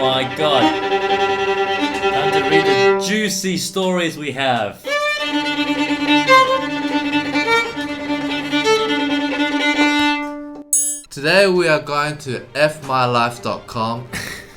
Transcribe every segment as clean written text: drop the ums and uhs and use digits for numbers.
my god. Time to read the juicy stories we have. Today we are going to fmylife.com.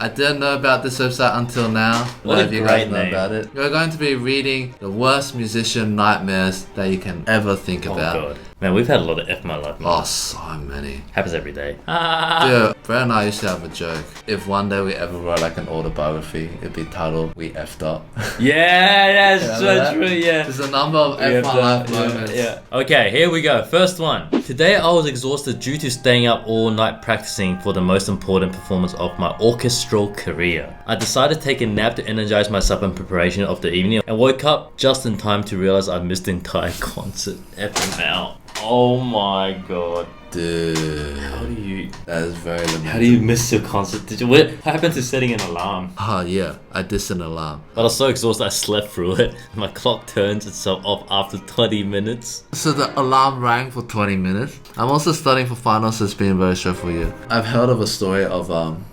I didn't know about this website until now. What a If you great guys know name. about it. We're going to be reading the worst musician nightmares that you can ever think Oh about. god. Man, we've had a lot of F my life. Oh, so many. Happens every day. Dude, Brett and I used to have a joke. If one day we ever wrote like an autobiography, it'd be titled "We F'd Up." Yeah, that's Yeah, so that- true, yeah. There's a number of F my life moments. Yeah. Okay, here we go. First one. Today I was exhausted due to staying up all night practicing for the most important performance of my orchestral career. I decided to take a nap to energize myself in preparation of the evening and woke up just in time to realize I missed the entire concert. Effing out. Oh my god. Dude, that is very limited. How do you miss your concert? What happened to setting an alarm? Oh yeah, I dissed an alarm. But I was so exhausted I slept through it. My clock turns itself off after 20 minutes. So the alarm rang for 20 minutes. I'm also studying for finals, so it's been a very stressful year. I've heard of a story of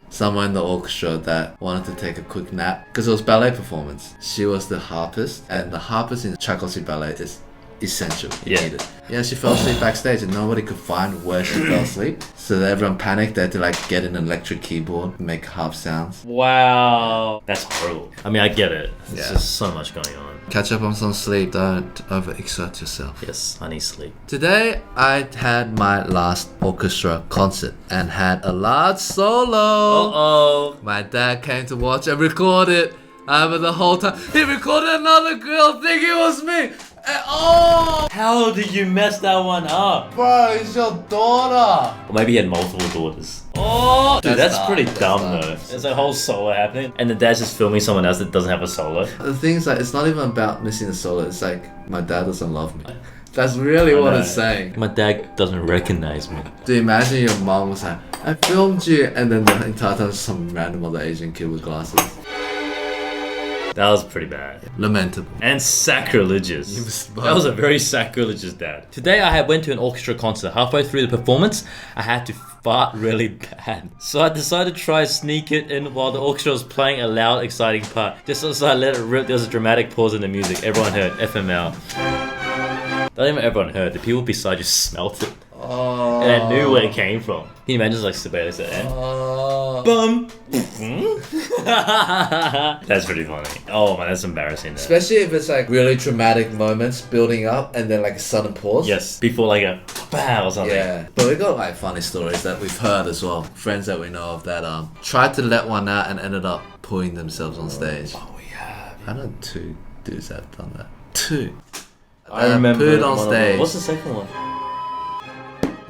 someone in the orchestra that wanted to take a quick nap because it was ballet performance. She was the harpist, and the harpist in Tchaikovsky ballet is essential. You Yeah. need it. Yeah, she fell asleep backstage and nobody could find where she fell asleep. So everyone panicked. They had to like get an electric keyboard, make harp sounds. Wow. That's horrible. I mean, I get it. There's Yeah. just so much going on. Catch up on some sleep. Don't overexert yourself. Yes, I need sleep. Today, I had my last orchestra concert and had a large solo. Uh-oh. My dad came to watch and record it. But the whole time, he recorded another girl thinking it was me. Oh, How did you mess that one up? bro, it's your daughter. Or maybe he had multiple daughters. Oh, dude, That's that's pretty dark, dumb that's though. dark. There's a whole solo happening, and the dad's just filming someone else that doesn't have a solo. The thing is, like, it's not even about missing the solo. It's like my dad doesn't love me. That's really what it's saying. My dad doesn't recognize me. Do you imagine your mom was like, I filmed you, and then the entire time some random other Asian kid with glasses. That was pretty bad. Lamentable. And sacrilegious. You was- That was a very sacrilegious dad. Today I went to an orchestra concert. Halfway through the performance, I had to fart really bad. So I decided to try sneak it in while the orchestra was playing a loud, exciting part. Just as I let it rip, there was a dramatic pause in the music. Everyone heard FML. Not even everyone heard. The people beside you smelt it. Oh. And I knew where it came from. Can you imagine just like Sibelius at the end? Oh. Bum! That's pretty funny. Oh man, that's embarrassing. Though. Especially if it's like really traumatic moments building up and then like a sudden pause. Yes, before like a pow or something. Yeah, but we got like funny stories that we've heard as well. Friends that we know of that tried to let one out and ended up pulling themselves on stage. Oh yeah. I know 2 dudes that have done that. 2. I remember pooed on one of them. stage. What's the second one?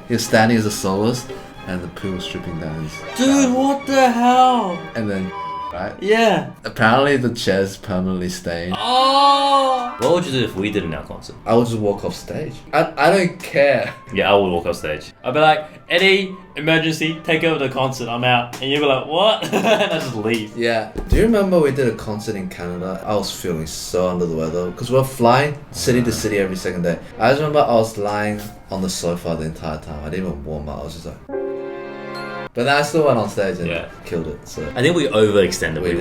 He was standing as a soloist and the poo was dripping down his Dude, what the hell? and then right? Yeah. Apparently the chair's permanently stained. Oh. What would you do if we did in our concert? I would just walk off stage. I don't care. Yeah, I would walk off stage. I'd be like, Eddie, emergency, take over the concert, I'm out. And you'd be like, what? And I just leave. Yeah. Do you remember we did a concert in Canada? I was feeling so under the weather because we're flying city to city every second day. I just remember I was lying on the sofa the entire time. I didn't even warm up. I was just like... But then I still went on stage and killed it. So I think we overextended. We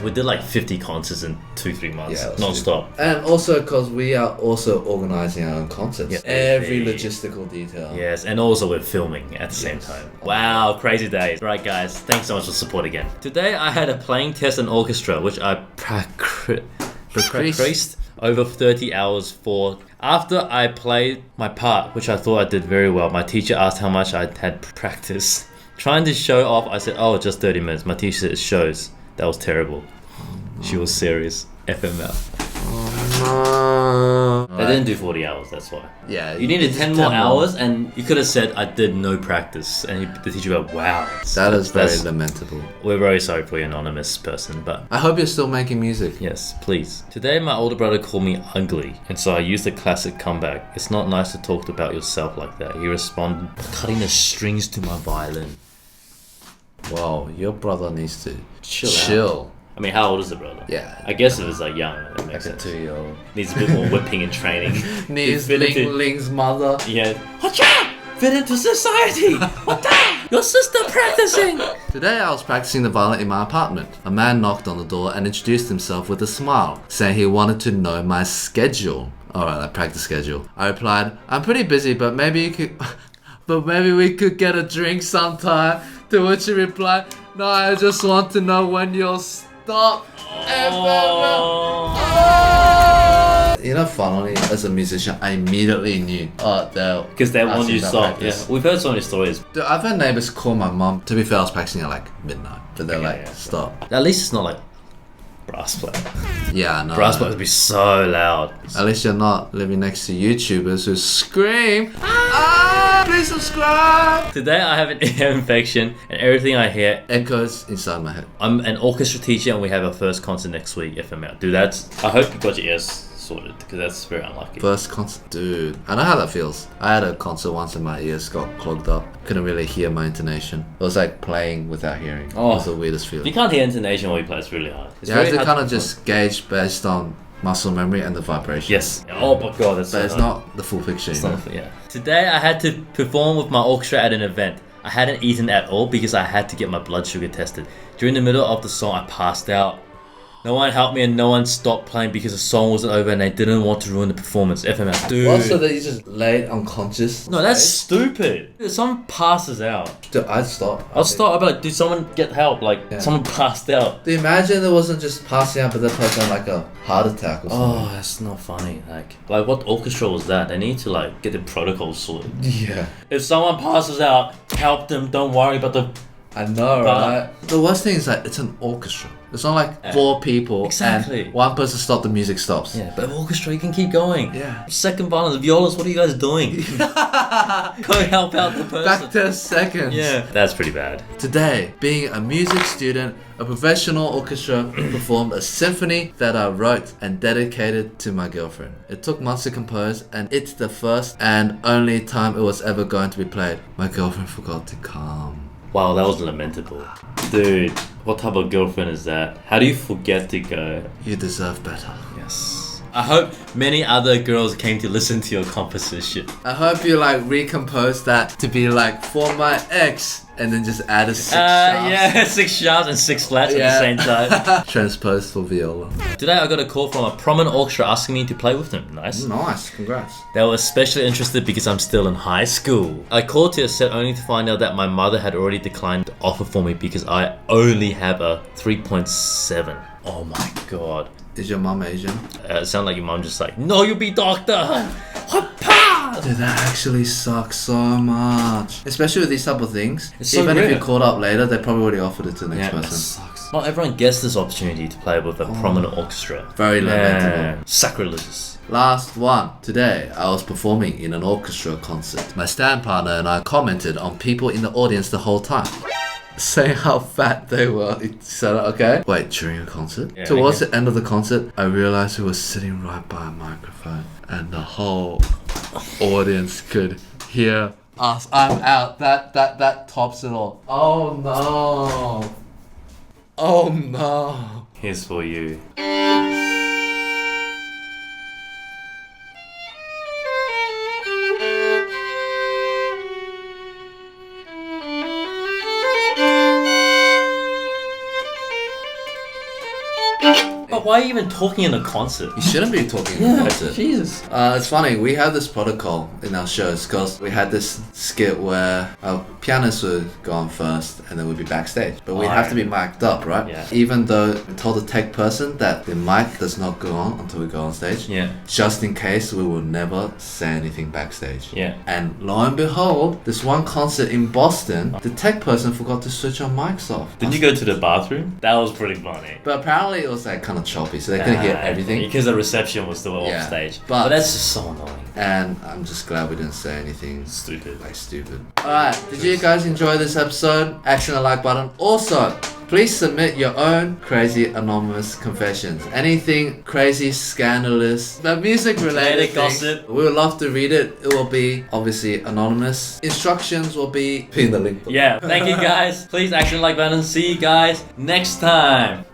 We did like 50 concerts in 2-3 months, Yeah, it was non-stop. and also because we are also organizing our own concerts. Yeah. Every logistical detail. Yes, and also we're filming at the same time. Wow, crazy days. Right, guys, thanks so much for support again. Today I had a playing test in orchestra, which I practiced over 30 hours for. After I played my part, which I thought I did very well, my teacher asked how much I had practiced. Trying to show off, I said, oh, just 30 minutes. My teacher said, it shows. That was terrible. She was serious. FML. I didn't do 40 hours, that's why. Yeah. You needed 10 more 10 hours, and you could have said, I did no practice. And the teacher went, wow. That is very That's- lamentable. We're very sorry for your anonymous person, but I hope you're still making music. yes, please. Today, my older brother called me ugly, and so I used the classic comeback. It's not nice to talk about yourself like that. He responded, cutting the strings to my violin. Wow, your brother needs to Chill chill. I mean, how old is the brother? Yeah. I guess if it's like young, that makes Like a sense. 2-year-old. Needs a bit more whipping and training. Needs Ability- Ling's mother. Yeah. Hacha! fit into society. What the? Your sister practicing. Today I was practicing the violin in my apartment. A man knocked on the door and introduced himself with a smile, saying he wanted to know my schedule. Alright, I practice schedule. I replied, I'm pretty busy, but maybe we could get a drink sometime. To which he replied, no, I just want to know when you'll stop. You know, finally, as a musician, I immediately knew, because they want you to stop. Yeah, we've heard so many stories. Dude, I've had neighbors call my mom. To be fair, I was practicing at like midnight, but they're like, stop. At least it's not like brass player. Yeah, I know. Brass players would be so loud. At least you're not living next to YouTubers who scream, please subscribe. Today I have an ear infection and everything I hear echoes inside my head. I'm an orchestra teacher and we have our first concert next week, FML. Dude, I hope you got your ears sorted because that's very unlucky. First concert, dude. I know how that feels. I had a concert once and my ears got clogged up. Couldn't really hear my intonation. It was like playing without hearing. It was the weirdest feeling. You can't hear intonation when we play, it's really hard. You have to kind of just gauge based on muscle memory and the vibration. Yes. Oh my god, that's so But it's hard. not the full picture, you know? Today I had to perform with my orchestra at an event. I hadn't eaten at all because I had to get my blood sugar tested. During the middle of the song, I passed out. No one helped me and no one stopped playing because the song wasn't over and they didn't want to ruin the performance. FML. Dude. Also, that you just laid unconscious. No, that's stupid. If someone passes out. Dude, I'd stop. I'll stop. I'd be like, dude, someone get help. Like, someone passed out. Dude, imagine there wasn't just passing out, but that person had like a heart attack or something. Oh, that's not funny. Like what orchestra was that? They need to like get the protocols sorted. Yeah. If someone passes out, help them. Don't worry about the... I know, right? The worst thing is that it's an orchestra. It's not like 4 people and one person stops, the music stops. Yeah, but orchestra, you can keep going. Yeah. Second violin, the violas, what are you guys doing? Go help out the person. Back to seconds. Yeah. That's pretty bad. Today, being a music student, a professional orchestra performed a symphony that I wrote and dedicated to my girlfriend. It took months to compose and it's the first and only time it was ever going to be played. My girlfriend forgot to come. Wow, that was lamentable. Dude, what type of girlfriend is that? How do you forget to go? You deserve better. Yes. I hope many other girls came to listen to your composition. I hope you like recompose that to be like for my ex and then just add a 6 sharps. Yeah, 6 sharps and 6 flats at the same time. Transposed for viola. Today I got a call from a prominent orchestra asking me to play with them. Nice. Nice, congrats. They were especially interested because I'm still in high school. I called to accept only to find out that my mother had already declined the offer for me because I only have a 3.7. Oh my god. Is your mom Asian? It sounded like your mom just like, no, you be doctor. Dude, that actually sucks so much. Especially with these type of things. It's so Even rare. if you called up later, they probably already offered it to the next That person. sucks. Not everyone gets this opportunity to play with a prominent orchestra. Very lamentable. Sacrilegious. Last one. Today, I was performing in an orchestra concert. My stand partner and I commented on people in the audience the whole time, saying how fat they were. So, okay. Wait, during a concert? Yeah, Towards the end of the concert, I realized we were sitting right by a microphone and the whole audience could hear us. I'm out. That tops it all. Oh no. Oh no. Here's for you. But why are you even talking in a concert? You shouldn't be talking in a concert. Jesus. It's funny, we have this protocol in our shows because we had this skit where our pianist would go on first and then we'd be backstage. But we have to be mic'd up, right? Yeah. Even though we told the tech person that the mic does not go on until we go on stage. Yeah. Just in case we will never say anything backstage. Yeah. And lo and behold, this one concert in Boston, the tech person forgot to switch our mics off. Didn't you go to the bathroom? That was pretty funny. But apparently it was like kind of choppy, so they couldn't hear everything. Because the reception was still off stage. But that's just so annoying. And I'm just glad we didn't say anything Stupid. stupid. Alright, did you guys enjoy this episode? Action the like button. Also, please submit your own crazy anonymous confessions. Anything crazy, scandalous, but music related gossip. We would love to read it. It will be obviously anonymous. Instructions will be in the link. Yeah, thank you guys. Please action the like button. See you guys next time.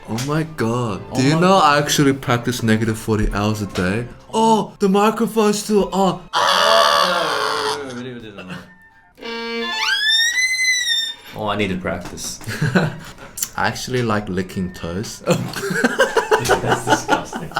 Oh my god. Do you know I actually practice negative 40 hours a day? Oh, the microphone's still on. Oh, I need to practice. I actually like licking toes. That's disgusting.